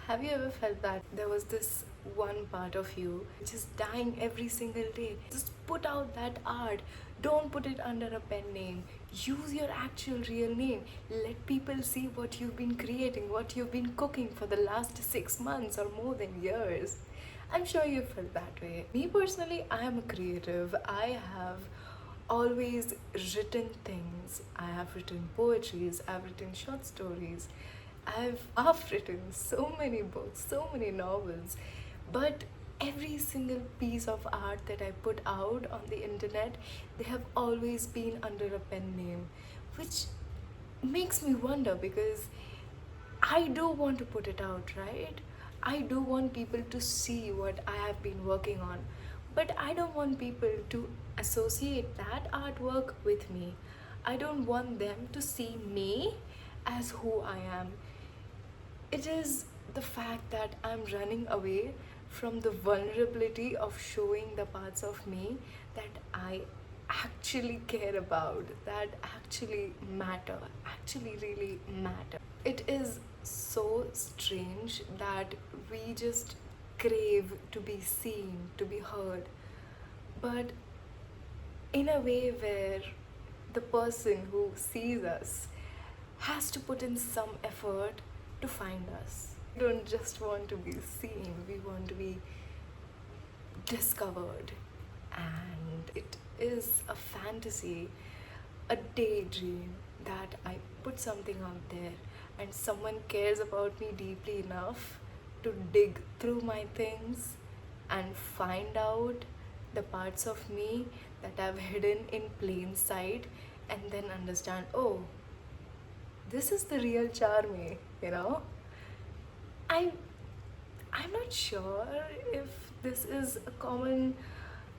Have you ever felt that there was this one part of you which is dying every single day? Just put out that art. Don't put it under a pen name. Use your actual real name. Let people see what you've been creating, what you've been cooking for the last 6 months or more than years. I'm sure you felt that way. Me personally, I am a creative. I have always written things. I have written poetries, I've written short stories, I've written so many books, so many novels, but every single piece of art that I put out on the internet, they have always been under a pen name, which makes me wonder because I do want to put it out, right? I do want people to see what I have been working on, but I don't want people to associate that artwork with me. I don't want them to see me as who I am. It is the fact that I'm running away from the vulnerability of showing the parts of me that I actually care about, that actually matter, actually really matter. It is so strange that we just crave to be seen, to be heard, but in a way where the person who sees us has to put in some effort to find us. We don't just want to be seen, we want to be discovered. And it is a fantasy, a daydream that I put something out there and someone cares about me deeply enough to dig through my things and find out the parts of me that I've hidden in plain sight and then understand, oh, this is the real Charmy, you know? I I'm not sure if this is a common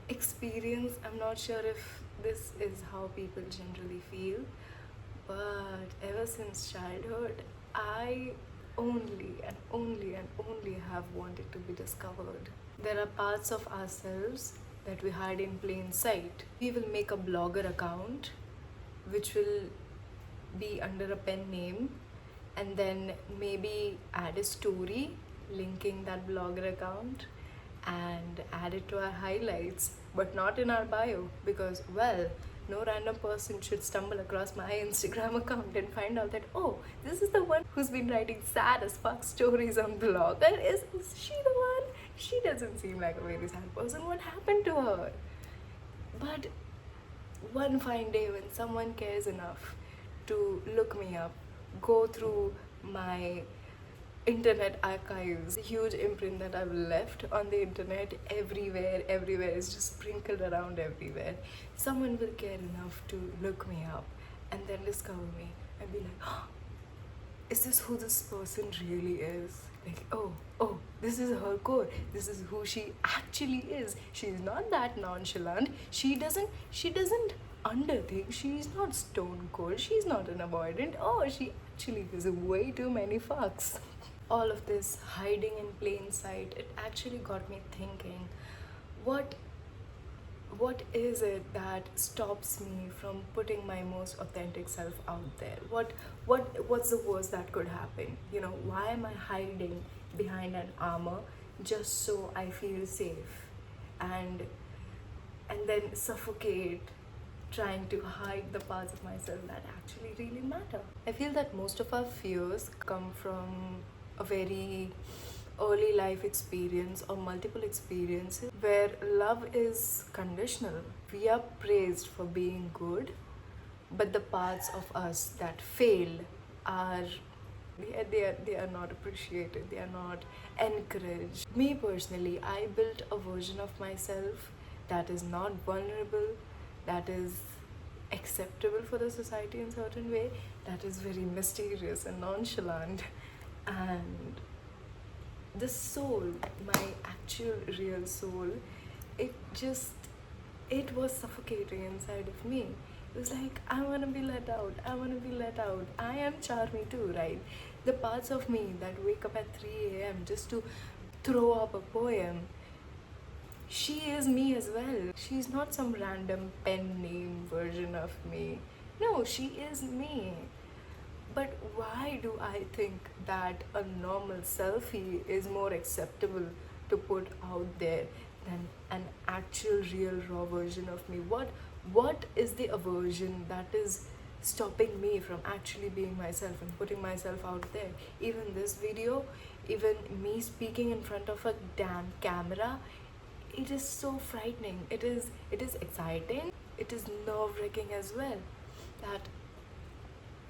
experience. I'm not sure if this is how people generally feel, but ever since childhood, I only have wanted to be discovered. There are parts of ourselves that we hide in plain sight. We will make a blogger account which will be under a pen name and then maybe add a story linking that blogger account and add it to our highlights, but not in our bio because, well, no random person should stumble across my Instagram account and find out that, oh, this is the one who's been writing sad as fuck stories on blog. And is she the one? She doesn't seem like a very sad person. What happened to her? But one fine day when someone cares enough to look me up, go through my internet archives, the huge imprint that I've left on the internet everywhere is just sprinkled around everywhere. Someone will care enough to look me up and then discover me and be like, oh, is this who this person really is? Like, oh, this is her core. This is who she actually is. She's not that nonchalant. She doesn't underthink. She's not stone cold. She's not an avoidant. Oh, she actually gives way too many fucks. All of this hiding in plain sight, it actually got me thinking, what is it that stops me from putting my most authentic self out there? What's the worst that could happen? You know, why am I hiding behind an armor just so I feel safe and then suffocate trying to hide the parts of myself that actually really matter? I feel that most of our fears come from a very early life experience or multiple experiences where love is conditional. We are praised for being good, but the parts of us that fail are they are not appreciated, they are not encouraged. Me personally, I built a version of myself that is not vulnerable, that is acceptable for the society in certain way, that is very mysterious and nonchalant. And the soul, my actual real soul, it was suffocating inside of me. It was like, I want to be let out, I want to be let out. I am Charmy too, right? The parts of me that wake up at 3 a.m. just to throw up a poem, she is me as well. She's not some random pen name version of me. No, she is me. But why do I think that a normal selfie is more acceptable to put out there than an actual real raw version of me? What is the aversion that is stopping me from actually being myself and putting myself out there? Even this video, even me speaking in front of a damn camera, it is so frightening. It is exciting. It is nerve-wracking as well. That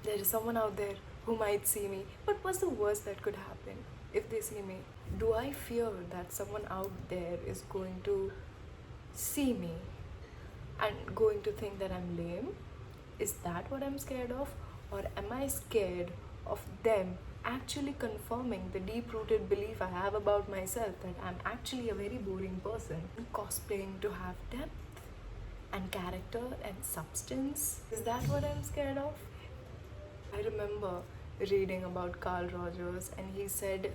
there is someone out there who might see me. But what's the worst that could happen if they see me? Do I fear that someone out there is going to see me and going to think that I'm lame? Is that what I'm scared of? Or am I scared of them actually confirming the deep rooted belief I have about myself that I'm actually a very boring person, cosplaying to have depth and character and substance? Is that what I'm scared of? I remember reading about Carl Rogers, and he said,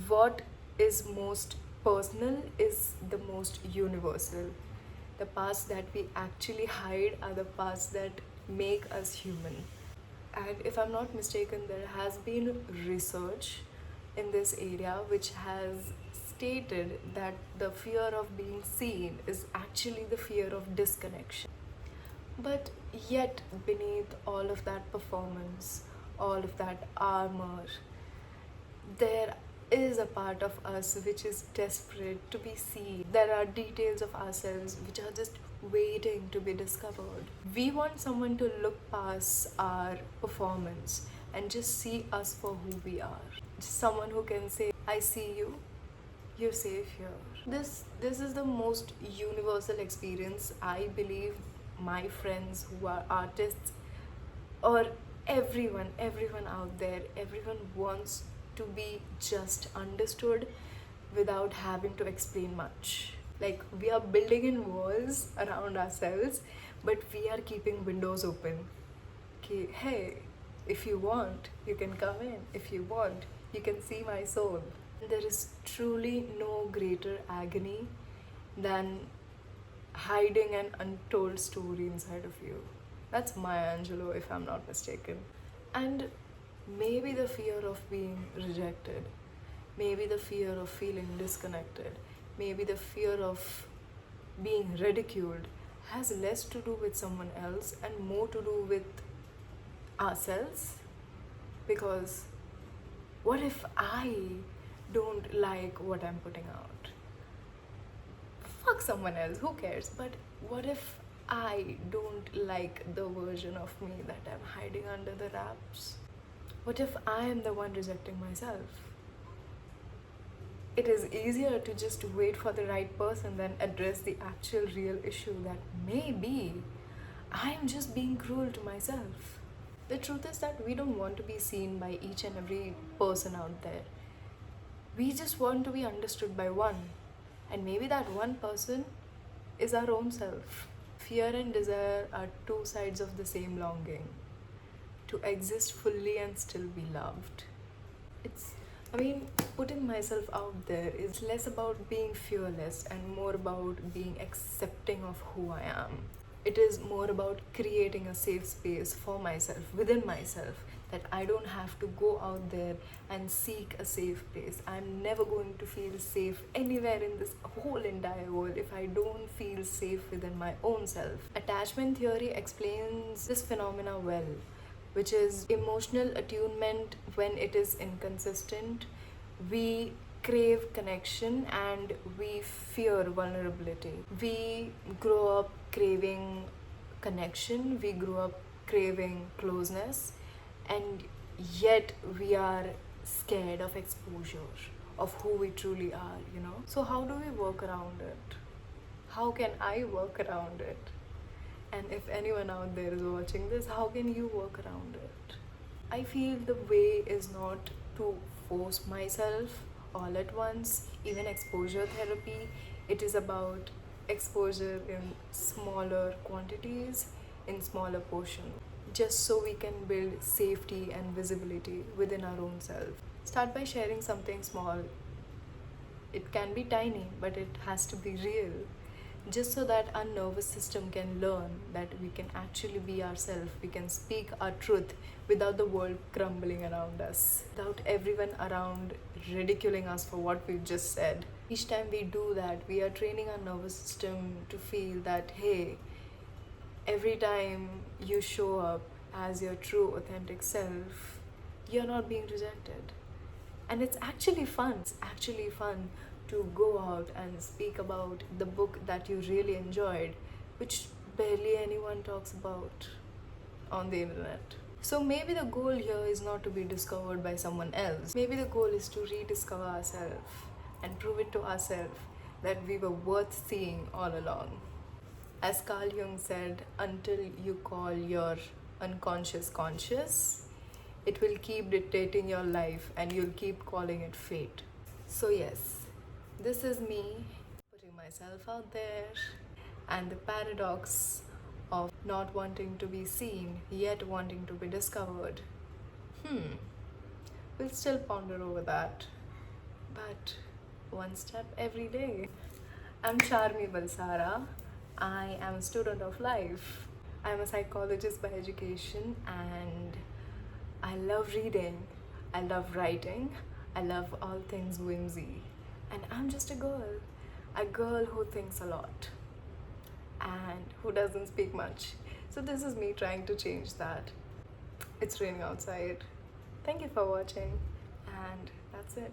what is most personal is the most universal. The parts that we actually hide are the parts that make us human. And if I'm not mistaken, there has been research in this area which has stated that the fear of being seen is actually the fear of disconnection. But yet, beneath all of that performance, all of that armor, there is a part of us which is desperate to be seen. There are details of ourselves which are just waiting to be discovered. We want someone to look past our performance and just see us for who we are. Just someone who can say, I see you, you're safe here. This is the most universal experience I believe my friends who are artists, or everyone out there, everyone wants to be just understood without having to explain much. Like, we are building in walls around ourselves, but we are keeping windows open. Okay, hey, if you want, you can come in. If you want, you can see my soul. There is truly no greater agony than hiding an untold story inside of you. That's Maya Angelou, if I'm not mistaken. And maybe the fear of being rejected, maybe the fear of feeling disconnected, maybe the fear of being ridiculed has less to do with someone else and more to do with ourselves. Because what if I don't like what I'm putting out? Fuck someone else, who cares? But what if I don't like the version of me that I'm hiding under the wraps? What if I am the one rejecting myself? It is easier to just wait for the right person than address the actual real issue that maybe I'm just being cruel to myself. The truth is that we don't want to be seen by each and every person out there. We just want to be understood by one. And maybe that one person is our own self. Fear and desire are two sides of the same longing. To exist fully and still be loved. Putting myself out there is less about being fearless and more about being accepting of who I am. It is more about creating a safe space for myself, within myself, that I don't have to go out there and seek a safe place. I'm never going to feel safe anywhere in this whole entire world if I don't feel safe within my own self. Attachment theory explains this phenomena well, which is emotional attunement when it is inconsistent. We crave connection and we fear vulnerability. We grow up craving connection, we grow up craving closeness, and yet we are scared of exposure, of who we truly are. So, how do we work around it? How can I work around it? And if anyone out there is watching this, how can you work around it? I feel the way is not to force myself all at once, even exposure therapy. It is about exposure in smaller quantities, in smaller portions, just so we can build safety and visibility within our own self. Start by sharing something small. It can be tiny, but it has to be real. just so that our nervous system can learn that we can actually be ourselves, we can speak our truth without the world crumbling around us, without everyone around ridiculing us for what we've just said. Each time we do that, we are training our nervous system to feel that, hey, every time you show up as your true, authentic self, you're not being rejected. And it's actually fun. It's actually fun to go out and speak about the book that you really enjoyed, which barely anyone talks about on the internet. So maybe the goal here is not to be discovered by someone else. Maybe the goal is to rediscover ourselves and prove it to ourselves that we were worth seeing all along. As Carl Jung said, until you call your unconscious conscious, it will keep dictating your life and you'll keep calling it fate. So, yes, this is me putting myself out there, and the paradox of not wanting to be seen yet wanting to be discovered. We'll still ponder over that, but one step every day. I'm Charmi Balsara. I am a student of life. I'm a psychologist by education, and I love reading, I love writing, I love all things whimsy. And I'm just a girl who thinks a lot and who doesn't speak much. So this is me trying to change that. It's raining outside. Thank you for watching, and that's it.